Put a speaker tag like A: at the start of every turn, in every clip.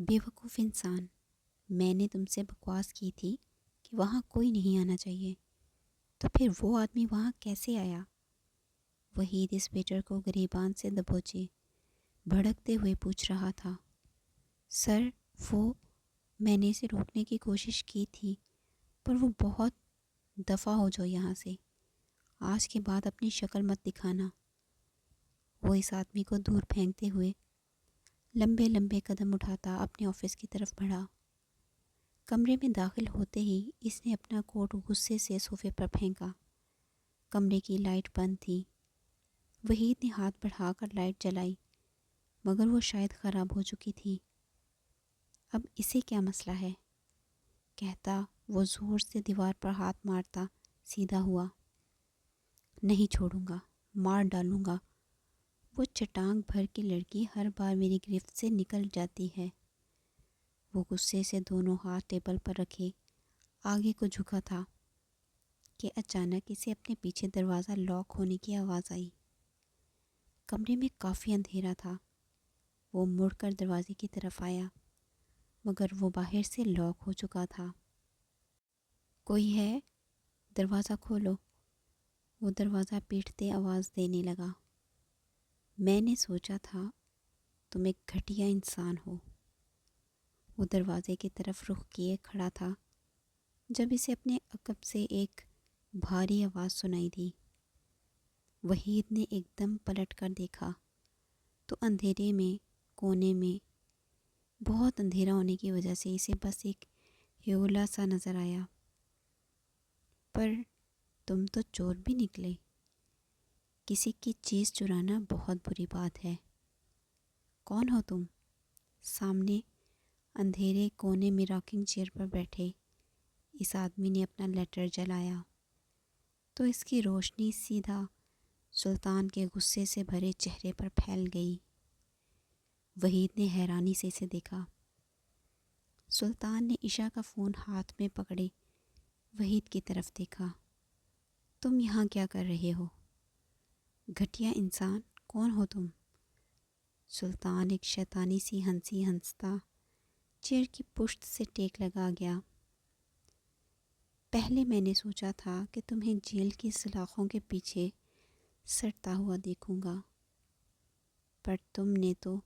A: بیوقوف انسان، میں نے تم سے بکواس کی تھی کہ وہاں کوئی نہیں آنا چاہیے، تو پھر وہ آدمی وہاں کیسے آیا؟ وحید اس ویٹر کو گریبان سے دبوچے بھڑکتے ہوئے پوچھ رہا تھا۔ سر، میں نے اسے روکنے کی کوشش کی تھی، پر وہ بہت دفع ہو جاؤ یہاں سے، آج کے بعد اپنی شکل مت دکھانا۔ وہ اس آدمی کو دور پھینکتے ہوئے لمبے لمبے قدم اٹھاتا اپنے آفس کی طرف بڑھا۔ کمرے میں داخل ہوتے ہی اس نے اپنا کوٹ غصے سے صوفے پر پھینکا۔ کمرے کی لائٹ بند تھی۔ وحید نے ہاتھ بڑھا کر لائٹ جلائی، مگر وہ شاید خراب ہو چکی تھی۔ اب اسے کیا مسئلہ ہے؟ کہتا وہ زور سے دیوار پر ہاتھ مارتا سیدھا ہوا۔ نہیں چھوڑوں گا، مار ڈالوں گا۔ وہ چٹانگ بھر کی لڑکی ہر بار میری گرفت سے نکل جاتی ہے۔ وہ غصے سے دونوں ہاتھ ٹیبل پر رکھے آگے کو جھکا تھا کہ اچانک اسے اپنے پیچھے دروازہ لاک ہونے کی آواز آئی۔ کمرے میں کافی اندھیرا تھا۔ وہ مڑ کر دروازے کی طرف آیا، مگر وہ باہر سے لاک ہو چکا تھا۔ کوئی ہے؟ دروازہ کھولو۔ وہ دروازہ پیٹتے آواز دینے لگا۔ میں نے سوچا تھا تم ایک گھٹیا انسان ہو۔ وہ دروازے کی طرف رخ کیے کھڑا تھا جب اسے اپنے عقب سے ایک بھاری آواز سنائی دی۔ وحید نے ایک دم پلٹ کر دیکھا تو اندھیرے میں کونے میں بہت اندھیرا ہونے کی وجہ سے اسے بس ایک ہیولا سا نظر آیا۔ پر تم تو چور بھی نکلے۔ کسی کی چیز چرانا بہت بری بات ہے۔ کون ہو تم؟ سامنے اندھیرے کونے میں راکنگ چیئر پر بیٹھے اس آدمی نے اپنا لیٹر جلایا تو اس کی روشنی سیدھا سلطان کے غصے سے بھرے چہرے پر پھیل گئی۔ وحید نے حیرانی سے اسے دیکھا۔ سلطان نے عشاء کا فون ہاتھ میں پکڑے وحید کی طرف دیکھا۔ تم یہاں کیا کر رہے ہو؟ گھٹیا انسان، کون ہو تم؟ سلطان ایک شیطانی سی ہنسی ہنستا چیئر کی پشت سے ٹیک لگا گیا۔ پہلے میں نے سوچا تھا کہ تمہیں جیل کی سلاخوں کے پیچھے سڑتا ہوا دیکھوں گا، پر تم نے تو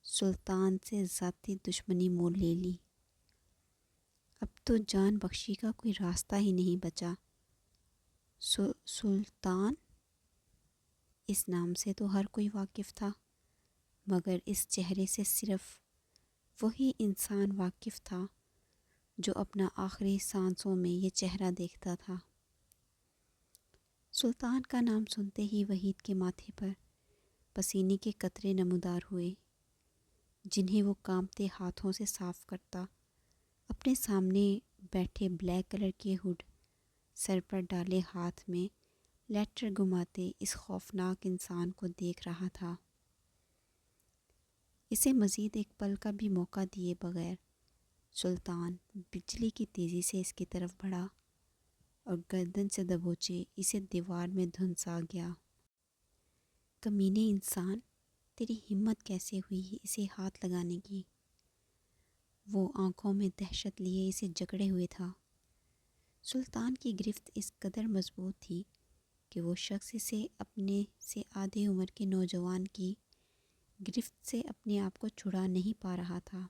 A: سلطان سے ذاتی دشمنی مول لے لی۔ اب تو جان بخشی کا کوئی راستہ ہی نہیں بچا۔ سلطان؟ اس نام سے تو ہر کوئی واقف تھا، مگر اس چہرے سے صرف وہی انسان واقف تھا جو اپنا آخری سانسوں میں یہ چہرہ دیکھتا تھا۔ سلطان کا نام سنتے ہی وحید کے ماتھے پر پسینے کے قطرے نمودار ہوئے، جنہیں وہ کانپتے ہاتھوں سے صاف کرتا اپنے سامنے بیٹھے بلیک کلر کے ہوڈ سر پر ڈالے ہاتھ میں لیٹر گھماتے اس خوفناک انسان کو دیکھ رہا تھا۔ اسے مزید ایک پل کا بھی موقع دیے بغیر سلطان بجلی کی تیزی سے اس کی طرف بڑھا اور گردن سے دبوچے اسے دیوار میں دھنسا گیا۔ کمینے انسان، تیری ہمت کیسے ہوئی اسے ہاتھ لگانے کی؟ وہ آنکھوں میں دہشت لیے اسے جکڑے ہوئے تھا۔ سلطان کی گرفت اس قدر مضبوط تھی کہ وہ شخص اسے اپنے سے آدھے عمر کے نوجوان کی گرفت سے اپنے آپ کو چھڑا نہیں پا رہا تھا۔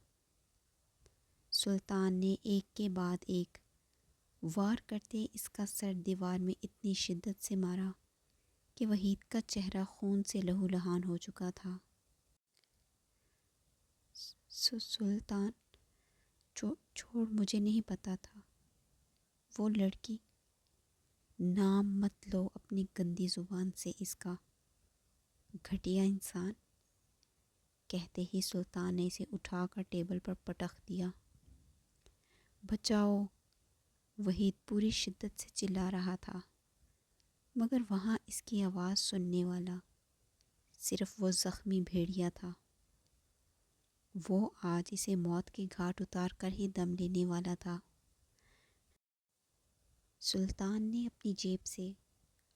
A: سلطان نے ایک کے بعد ایک وار کرتے اس کا سر دیوار میں اتنی شدت سے مارا کہ وحید کا چہرہ خون سے لہو لہان ہو چکا تھا۔ سلطان، چھوڑ، مجھے نہیں پتا تھا۔ وہ لڑکی، نام مت لو اپنی گندی زبان سے اس کا، گھٹیا انسان۔ کہتے ہی سلطان نے اسے اٹھا کر ٹیبل پر پٹخ دیا۔ بچاؤ! وحید پوری شدت سے چلا رہا تھا، مگر وہاں اس کی آواز سننے والا صرف وہ زخمی بھیڑیا تھا۔ وہ آج اسے موت کے گھاٹ اتار کر ہی دم لینے والا تھا۔ سلطان نے اپنی جیب سے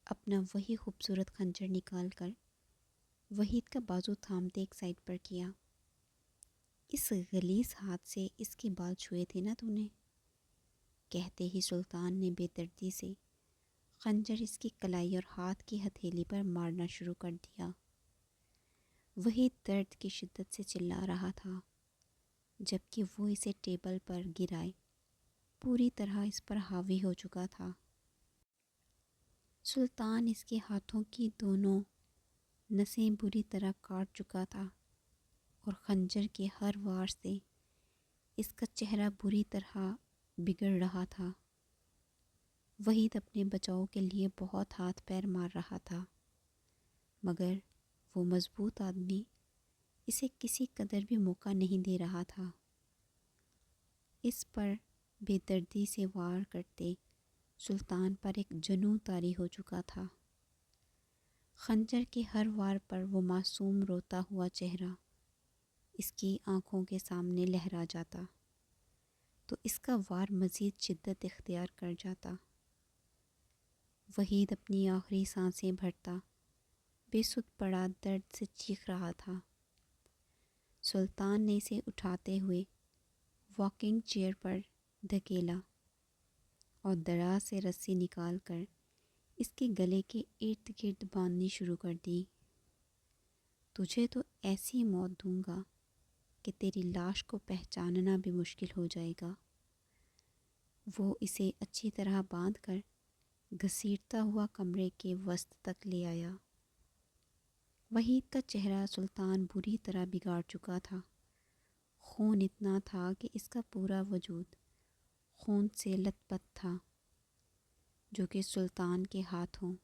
A: اپنا وہی خوبصورت خنجر نکال کر وحید کا بازو تھامتے ایک سائڈ پر کیا۔ اس غلیظ ہاتھ سے اس کے بال چھوئے تھے نا تو نے؟ کہتے ہی سلطان نے بے دردی سے خنجر اس کی کلائی اور ہاتھ کی ہتھیلی پر مارنا شروع کر دیا۔ وہی درد کی شدت سے چلا رہا تھا، جبکہ وہ اسے ٹیبل پر گرائے پوری طرح اس پر حاوی ہو چکا تھا۔ سلطان اس کے ہاتھوں کی دونوں نسیں بری طرح کاٹ چکا تھا اور خنجر کے ہر وار سے اس کا چہرہ بری طرح بگڑ رہا تھا۔ وحید اپنے بچاؤ کے لیے بہت ہاتھ پیر مار رہا تھا، مگر وہ مضبوط آدمی اسے کسی قدر بھی موقع نہیں دے رہا تھا۔ اس پر بے دردی سے وار کرتے سلطان پر ایک جنوں طاری ہو چکا تھا۔ خنجر کے ہر وار پر وہ معصوم روتا ہوا چہرہ اس کی آنکھوں کے سامنے لہرا جاتا تو اس کا وار مزید شدت اختیار کر جاتا۔ وحید اپنی آخری سانسیں بھرتا بے سدھ پڑا درد سے چیخ رہا تھا۔ سلطان نے اسے اٹھاتے ہوئے واکنگ چیئر پر دھکیلا اور دراز سے رسی نکال کر اس کے گلے کے ارد گرد باندھنی شروع کر دی۔ تجھے تو ایسی موت دوں گا کہ تیری لاش کو پہچاننا بھی مشکل ہو جائے گا۔ وہ اسے اچھی طرح باندھ کر گھسیٹتا ہوا کمرے کے وسط تک لے آیا۔ وحید کا چہرہ سلطان بری طرح بگاڑ چکا تھا۔ خون اتنا تھا کہ اس کا پورا وجود خون سے لت پت تھا، جو کہ سلطان کے ہاتھوں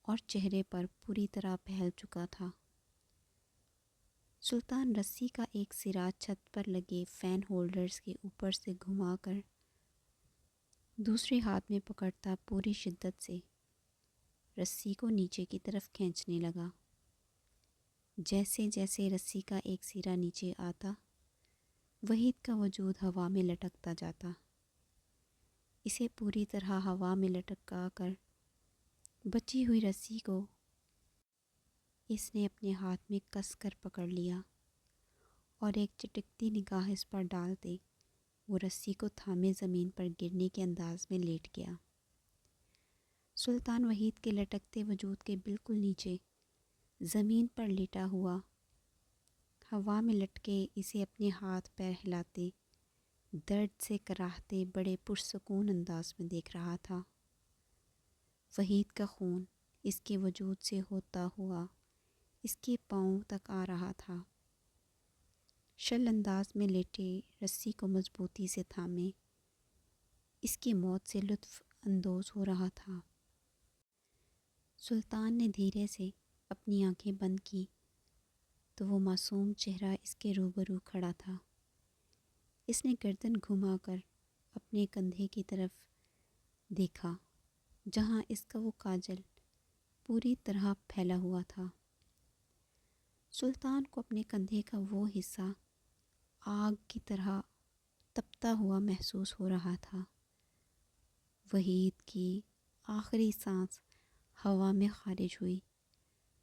A: اور چہرے پر پوری طرح پھیل چکا تھا۔ سلطان رسی کا ایک سرا چھت پر لگے فین ہولڈرز کے اوپر سے گھما کر دوسرے ہاتھ میں پکڑتا پوری شدت سے رسی کو نیچے کی طرف کھینچنے لگا۔ جیسے جیسے رسی کا ایک سرا نیچے آتا، وحید کا وجود ہوا میں لٹکتا جاتا۔ اسے پوری طرح ہوا میں لٹکا کر بچی ہوئی رسی کو اس نے اپنے ہاتھ میں کس کر پکڑ لیا اور ایک چٹکتی نگاہ اس پر ڈالتے وہ رسی کو تھامے زمین پر گرنے کے انداز میں لیٹ گیا۔ سلطان وحید کے لٹکتے وجود کے بالکل نیچے زمین پر لیٹا ہوا ہوا میں لٹکے اسے اپنے ہاتھ پیر ہلاتے درد سے کراہتے بڑے پرسکون انداز میں دیکھ رہا تھا۔ وحید کا خون اس کے وجود سے ہوتا ہوا اس کے پاؤں تک آ رہا تھا۔ شل انداز میں لیٹے رسی کو مضبوطی سے تھامے اس کی موت سے لطف اندوز ہو رہا تھا۔ سلطان نے دھیرے سے اپنی آنکھیں بند کی تو وہ معصوم چہرہ اس کے روبرو کھڑا تھا۔ اس نے گردن گھما کر اپنے کندھے کی طرف دیکھا جہاں اس کا وہ کاجل پوری طرح پھیلا ہوا تھا۔ سلطان کو اپنے کندھے کا وہ حصہ آگ کی طرح تپتا ہوا محسوس ہو رہا تھا۔ وحید کی آخری سانس ہوا میں خارج ہوئی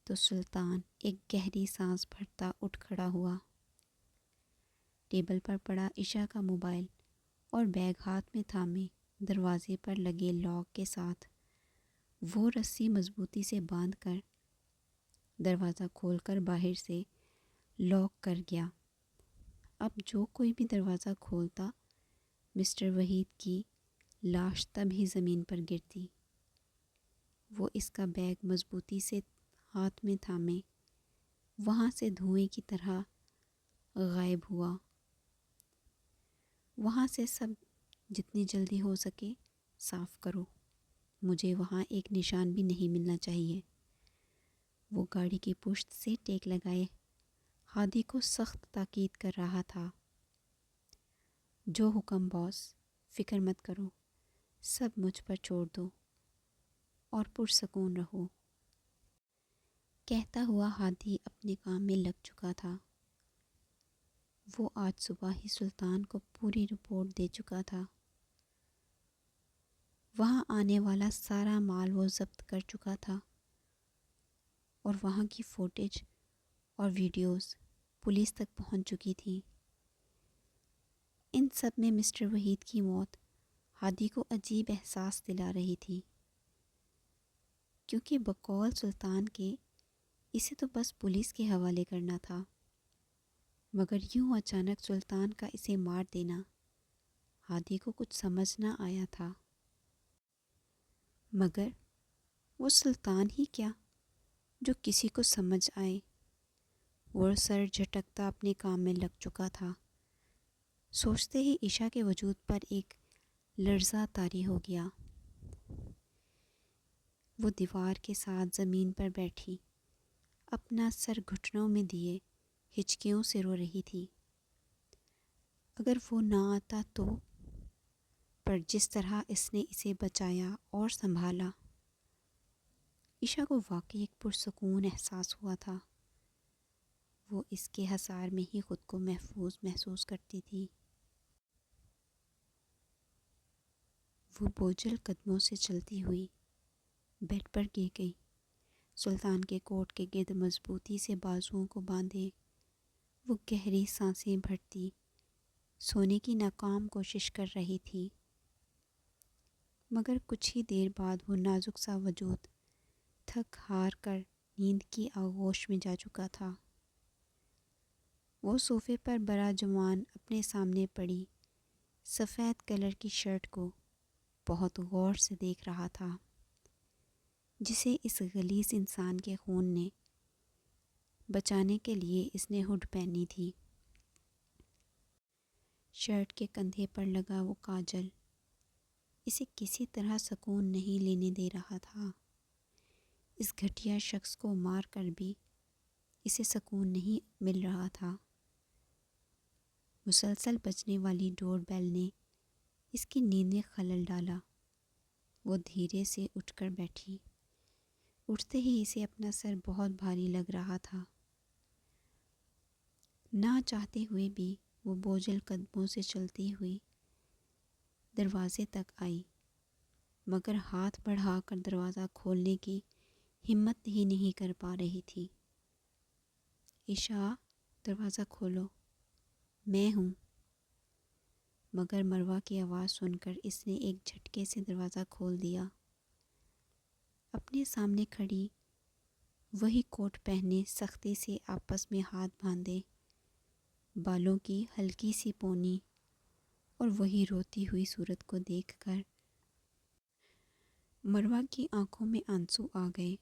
A: تو سلطان ایک گہری سانس بھرتا اٹھ کھڑا ہوا۔ ٹیبل پر پڑا عشاء کا موبائل اور بیگ ہاتھ میں تھامے دروازے پر لگے لاک کے ساتھ وہ رسی مضبوطی سے باندھ کر دروازہ کھول کر باہر سے لاک کر گیا۔ اب جو کوئی بھی دروازہ کھولتا مسٹر وحید کی لاش تب ہی زمین پر گرتی۔ وہ اس کا بیگ مضبوطی سے ہاتھ میں تھامے وہاں سے دھوئیں کی طرح غائب ہوا۔ وہاں سے سب جتنی جلدی ہو سکے صاف کرو، مجھے وہاں ایک نشان بھی نہیں ملنا چاہیے۔ وہ گاڑی کی پشت سے ٹیک لگائے ہادی کو سخت تاکید کر رہا تھا۔ جو حکم باس، فکر مت کرو، سب مجھ پر چھوڑ دو اور پرسکون رہو۔ کہتا ہوا ہادی اپنے کام میں لگ چکا تھا۔ وہ آج صبح ہی سلطان کو پوری رپورٹ دے چکا تھا۔ وہاں آنے والا سارا مال وہ ضبط کر چکا تھا اور وہاں کی فوٹیج اور ویڈیوز پولیس تک پہنچ چکی تھیں۔ ان سب میں مسٹر وحید کی موت ہادی کو عجیب احساس دلا رہی تھی، کیونکہ بقول سلطان کے اسے تو بس پولیس کے حوالے کرنا تھا، مگر یوں اچانک سلطان کا اسے مار دینا ہادی کو کچھ سمجھ نہ آیا تھا۔ مگر وہ سلطان ہی کیا جو کسی کو سمجھ آئے؟ وہ سر جھٹکتا اپنے کام میں لگ چکا تھا۔ سوچتے ہی عشا کے وجود پر ایک لرزہ طاری ہو گیا۔ وہ دیوار کے ساتھ زمین پر بیٹھی اپنا سر گھٹنوں میں دیے ہچکیوں سے رو رہی تھی۔ اگر وہ نہ آتا تو، پر جس طرح اس نے اسے بچایا اور سنبھالا، عشا کو واقعی ایک پرسکون احساس ہوا تھا۔ وہ اس کے حصار میں ہی خود کو محفوظ محسوس کرتی تھی۔ وہ بوجھل قدموں سے چلتی ہوئی بیڈ پر گر گئی۔ سلطان کے کوٹ کے گرد مضبوطی سے بازوؤں کو باندھے وہ گہری سانسیں بھرتی سونے کی ناکام کوشش کر رہی تھی، مگر کچھ ہی دیر بعد وہ نازک سا وجود تھک ہار کر نیند کی آغوش میں جا چکا تھا۔ وہ صوفے پر براجمان اپنے سامنے پڑی سفید کلر کی شرٹ کو بہت غور سے دیکھ رہا تھا، جسے اس غلیظ انسان کے خون نے بچانے کے لیے اس نے ہڈ پہنی تھی۔ شرٹ کے کندھے پر لگا وہ کاجل اسے کسی طرح سکون نہیں لینے دے رہا تھا۔ اس گھٹیا شخص کو مار کر بھی اسے سکون نہیں مل رہا تھا۔ مسلسل بجنے والی ڈور بیل نے اس کی نیند میں خلل ڈالا۔ وہ دھیرے سے اٹھ کر بیٹھی۔ اٹھتے ہی اسے اپنا سر بہت بھاری لگ رہا تھا۔ نہ چاہتے ہوئے بھی وہ بوجھل قدموں سے چلتی ہوئی دروازے تک آئی، مگر ہاتھ بڑھا کر دروازہ کھولنے کی ہمت ہی نہیں کر پا رہی تھی۔ عشا، دروازہ کھولو، میں ہوں۔ مگر مروہ کی آواز سن کر اس نے ایک جھٹکے سے دروازہ کھول دیا۔ اپنے سامنے کھڑی وہی کوٹ پہنے سختی سے آپس میں ہاتھ باندھے بالوں کی ہلکی سی پونی اور وہی روتی ہوئی صورت کو دیکھ کر مروہ کی آنکھوں میں آنسو آ گئے۔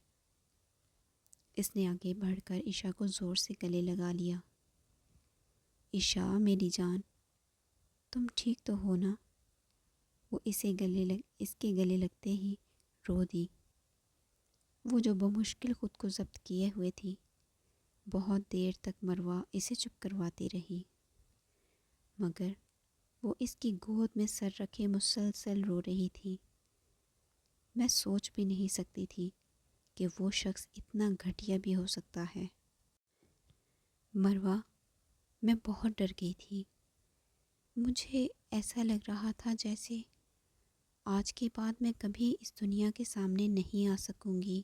A: اس نے آگے بڑھ کر عشا کو زور سے گلے لگا لیا۔ عشا میری جان، تم ٹھیک تو ہو نا؟ وہ اس کے گلے لگتے ہی رو دی۔ وہ جو بمشکل خود کو ضبط کیے ہوئے تھی، بہت دیر تک مروہ اسے چپ کرواتی رہی، مگر وہ اس کی گود میں سر رکھے مسلسل رو رہی تھی۔ میں سوچ بھی نہیں سکتی تھی کہ وہ شخص اتنا گھٹیا بھی ہو سکتا ہے۔ مروہ، میں بہت ڈر گئی تھی۔ مجھے ایسا لگ رہا تھا جیسے آج کے بعد میں کبھی اس دنیا کے سامنے نہیں آ سکوں گی۔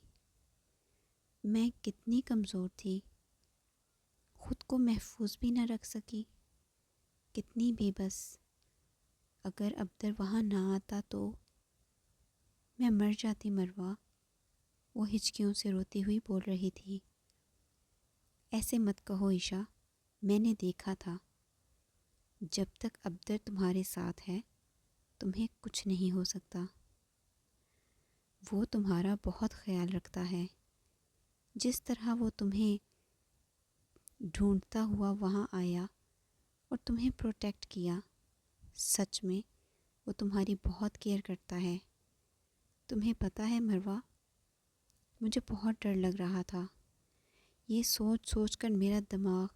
A: میں کتنی کمزور تھی، خود کو محفوظ بھی نہ رکھ سکی، کتنی بے بس۔ اگر ابدر وہاں نہ آتا تو میں مر جاتی مروہ، وہ ہچکیوں سے روتی ہوئی بول رہی تھی۔ ایسے مت کہو عشا، میں نے دیکھا تھا، جب تک ابدر تمہارے ساتھ ہے تمہیں کچھ نہیں ہو سکتا۔ وہ تمہارا بہت خیال رکھتا ہے، جس طرح وہ تمہیں ڈھونڈتا ہوا وہاں آیا اور تمہیں پروٹیکٹ کیا، سچ میں وہ تمہاری بہت کیئر کرتا ہے۔ تمہیں پتہ ہے مروہ، مجھے بہت ڈر لگ رہا تھا۔ یہ سوچ سوچ کر میرا دماغ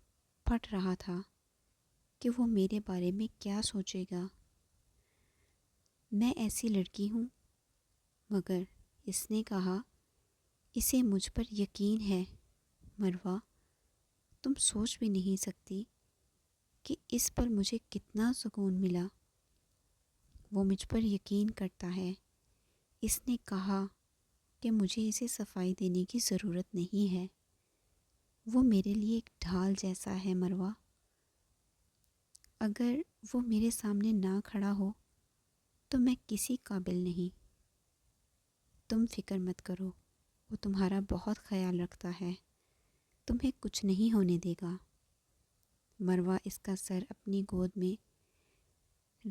A: پھٹ رہا تھا کہ وہ میرے بارے میں کیا سوچے گا۔ میں ایسی لڑکی ہوں، مگر اس نے کہا اسے مجھ پر یقین ہے۔ مروہ، تم سوچ بھی نہیں سکتی کہ اس پر مجھے کتنا سکون ملا۔ وہ مجھ پر یقین کرتا ہے۔ اس نے کہا کہ مجھے اسے صفائی دینے کی ضرورت نہیں ہے۔ وہ میرے لیے ایک ڈھال جیسا ہے مروہ۔ اگر وہ میرے سامنے نہ کھڑا ہو تو میں کسی قابل نہیں۔ تم فکر مت کرو، وہ تمہارا بہت خیال رکھتا ہے، تمہیں کچھ نہیں ہونے دے گا۔ مروہ اس کا سر اپنی گود میں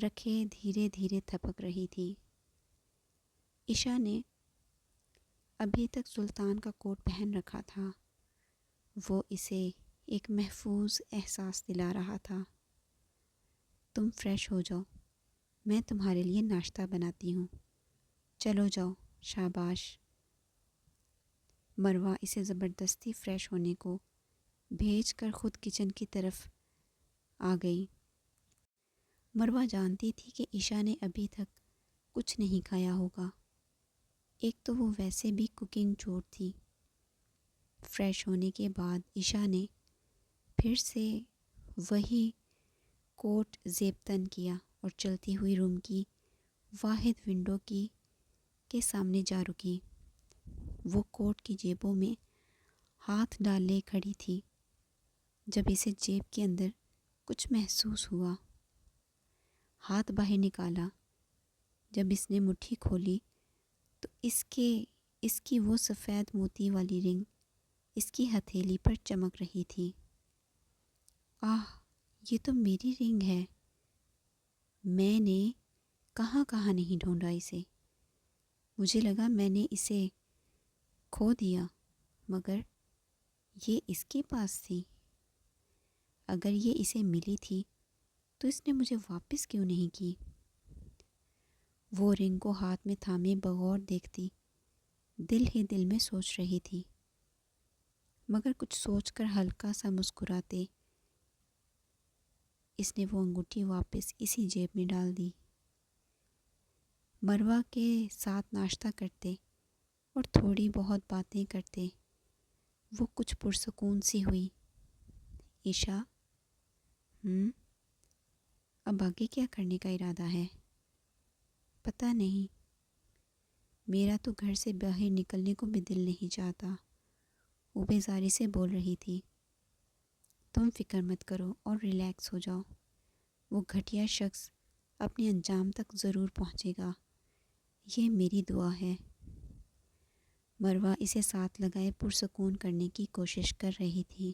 A: رکھے دھیرے دھیرے تھپک رہی تھی۔ عشاء نے ابھی تک سلطان کا کوٹ پہن رکھا تھا، وہ اسے ایک محفوظ احساس دلا رہا تھا۔ تم فریش ہو جاؤ، میں تمہارے لیے ناشتہ بناتی ہوں، چلو جاؤ، شاباش۔ مروہ اسے زبردستی فریش ہونے کو بھیج کر خود کچن کی طرف آ گئی۔ مروہ جانتی تھی کہ عشاء نے ابھی تک کچھ نہیں کھایا ہوگا، ایک تو وہ ویسے بھی کوکنگ چور تھی۔ فریش ہونے کے بعد عشاء نے پھر سے وہی کوٹ زیب تن کیا اور چلتی ہوئی روم کی واحد ونڈو کے سامنے جا رکی۔ وہ کوٹ کی جیبوں میں ہاتھ ڈالے کھڑی تھی جب اسے جیب کے اندر کچھ محسوس ہوا۔ ہاتھ باہر نکالا، جب اس نے مٹھی کھولی تو اس کی وہ سفید موتی والی رنگ اس کی ہتھیلی پر چمک رہی تھی۔ آہ، یہ تو میری رنگ ہے، میں نے کہاں کہاں نہیں ڈھونڈا اسے، مجھے لگا میں نے اسے کھو دیا، مگر یہ اس کے پاس تھی۔ اگر یہ اسے ملی تھی تو اس نے مجھے واپس کیوں نہیں کی؟ وہ رنگ کو ہاتھ میں تھامے بغور دیکھتی دل ہی دل میں سوچ رہی تھی، مگر کچھ سوچ کر ہلکا سا مسکراتے اس نے وہ انگوٹھی واپس اسی جیب میں ڈال دی۔ مروہ کے ساتھ ناشتہ کرتے اور تھوڑی بہت باتیں کرتے وہ کچھ پرسکون سی ہوئی۔ عشاء، اب آگے کیا کرنے کا ارادہ ہے؟ پتہ نہیں، میرا تو گھر سے باہر نکلنے کو بھی دل نہیں چاہتا، وہ بیزاری سے بول رہی تھی۔ تم فکر مت کرو اور ریلیکس ہو جاؤ، وہ گھٹیا شخص اپنے انجام تک ضرور پہنچے گا، یہ میری دعا ہے۔ مروہ اسے ساتھ لگائے پرسکون کرنے کی کوشش کر رہی تھی۔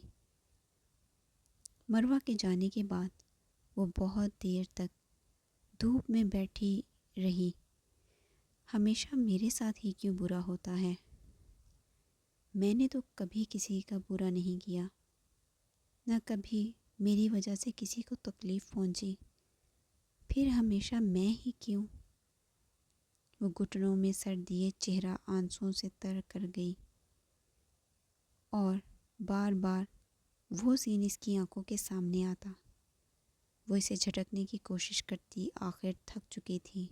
A: مروہ کے جانے کے بعد وہ بہت دیر تک دھوپ میں بیٹھی رہی۔ ہمیشہ میرے ساتھ ہی کیوں برا ہوتا ہے؟ میں نے تو کبھی کسی کا برا نہیں کیا، نہ کبھی میری وجہ سے کسی کو تکلیف پہنچی، پھر ہمیشہ میں ہی کیوں؟ وہ گھٹنوں میں سر دیے چہرہ آنسوؤں سے تر کر گئی اور بار بار وہ سین اس کی آنکھوں کے سامنے آتا۔ وہ اسے جھٹکنے کی کوشش کرتی، آخر تھک چکی تھی۔